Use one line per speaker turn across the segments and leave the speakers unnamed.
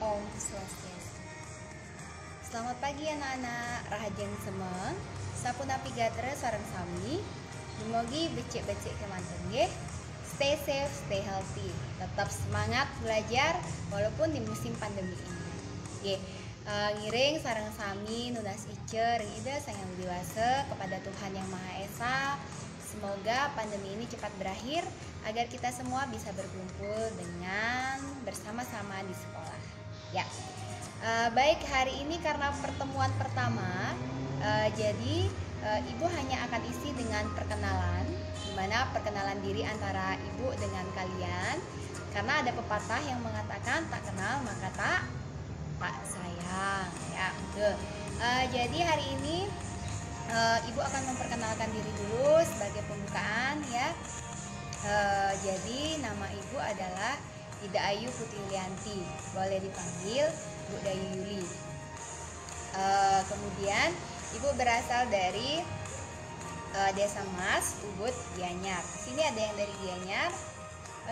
Om Swastiastu. Selamat pagi anak-anak, rahajan semeng, sapunapi gatra sareng sami, dumogi becek-becek kemanten nggih. Stay safe, stay healthy. Tetap semangat belajar walaupun di musim pandemi ini. Nggih. Ngiring sareng sami nunas icer ida sang yang dewasa kepada Tuhan yang Maha Esa. Semoga pandemi ini cepat berakhir agar kita semua bisa berkumpul dengan bersama-sama di sekolah. Ya, baik hari ini karena pertemuan pertama, jadi ibu hanya akan isi dengan perkenalan, di mana perkenalan diri antara ibu dengan kalian. Karena ada pepatah yang mengatakan tak kenal maka tak sayang. Ya, betul. Jadi hari ini ibu akan memperkenalkan diri dulu sebagai pembukaan ya. Jadi nama ibu adalah Ida Ayu Putri Yulianti, boleh dipanggil Bu Dayu Yuli. Kemudian ibu berasal dari Desa Mas, Ubud, Gianyar. Sini ada yang dari Gianyar.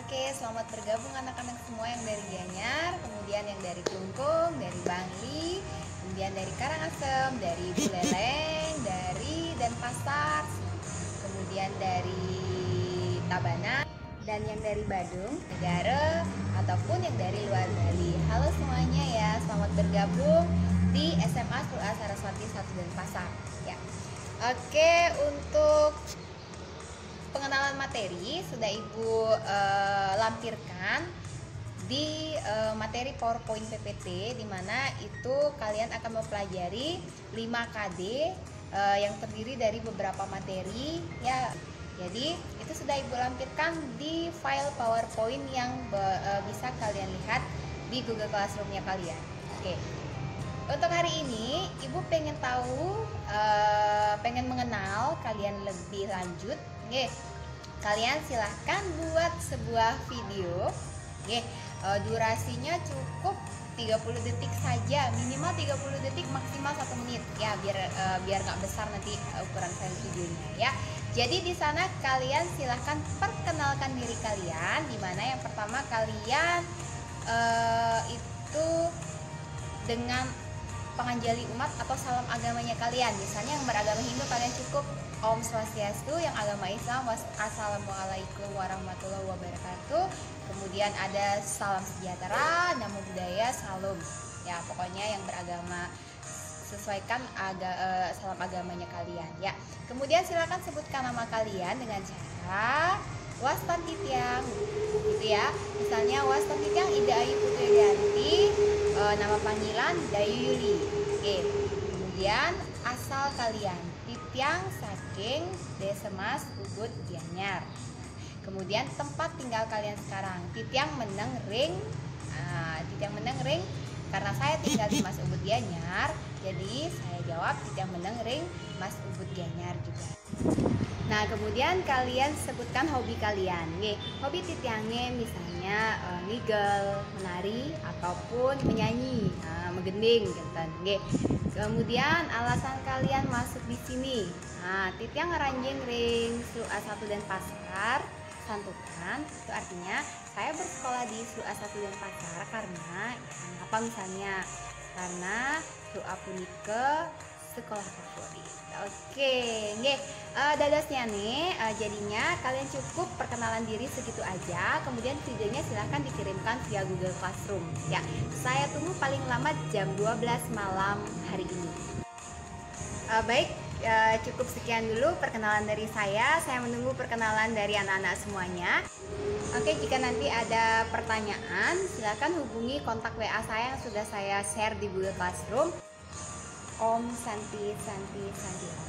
Oke, selamat bergabung anak-anak semua yang dari Gianyar, kemudian yang dari Klungkung, dari Bangli, kemudian dari Karangasem, dari Buleleng, dari Denpasar, kemudian dari Tabanan, dan yang dari Badung, Negara, ataupun yang dari luar Bali. Halo semuanya ya, selamat bergabung di SMA Sula Saraswati 1 Denpasar ya. Oke, untuk pengenalan materi sudah ibu lampirkan di materi PowerPoint PPT, di mana itu kalian akan mempelajari 5 KD yang terdiri dari beberapa materi ya. Jadi itu sudah ibu lampirkan di file PowerPoint yang bisa kalian lihat di Google Classroom-nya kalian. Oke. Untuk hari ini ibu pengen tahu, pengen mengenal kalian lebih lanjut. Oke. Kalian silahkan buat sebuah video. Oke. Durasinya cukup 30 detik saja, minimal 30 detik, maksimal 1 menit ya, biar nggak besar nanti ukuran file videonya ya. Jadi di sana kalian silahkan perkenalkan diri kalian, di mana yang pertama kalian itu dengan penganjali umat atau salam agamanya kalian. Misalnya yang beragama Hindu kalian cukup Om Swastiastu, yang agama Islam Assalamualaikum warahmatullahi wabarakatuh. Kemudian ada salam sejahtera, namo buddhaya, salam. Ya, pokoknya yang beragama sesuaikan salam agamanya kalian ya. Kemudian silakan sebutkan nama kalian dengan cara Wastan Titiang gitu ya. Misalnya Wastan Titiang Ida Ayu Putri Yulianti, nama panggilan Dayu Yuli. Oke. Kemudian asal kalian Titiang saking Desa Mas, Ubud, Gianyar. Kemudian tempat tinggal kalian sekarang Titiang Meneng Ring. Titiang Meneng Ring karena saya tinggal di Mas Ubud Gianyar, jadi saya jawab Titiang Meneng Ring Mas Ubud Gianyar juga. Nah, kemudian kalian sebutkan hobi kalian. Nih, hobi Titiangnya misalnya ngigel, menari ataupun menyanyi, menggending gitu. Nggih. Kemudian alasan kalian masuk di sini. Nah, Titiang ranjing ring SLUA 1 Denpasar Santukan, itu artinya saya bersekolah di SLUA 1 Denpasar karena apa misalnya? Karena SLUA punika sekolah favorit. Oke, nggih. Dadasnya nih, jadinya kalian cukup perkenalan diri segitu aja. Kemudian videonya silahkan dikirimkan via Google Classroom. Ya, saya tunggu paling lama jam 12 malam hari ini. Baik, cukup sekian dulu perkenalan dari saya. Saya menunggu perkenalan dari anak-anak semuanya. Oke, jika nanti ada pertanyaan, silahkan hubungi kontak WA saya yang sudah saya share di Google Classroom. Om Santi Santi Santi Om.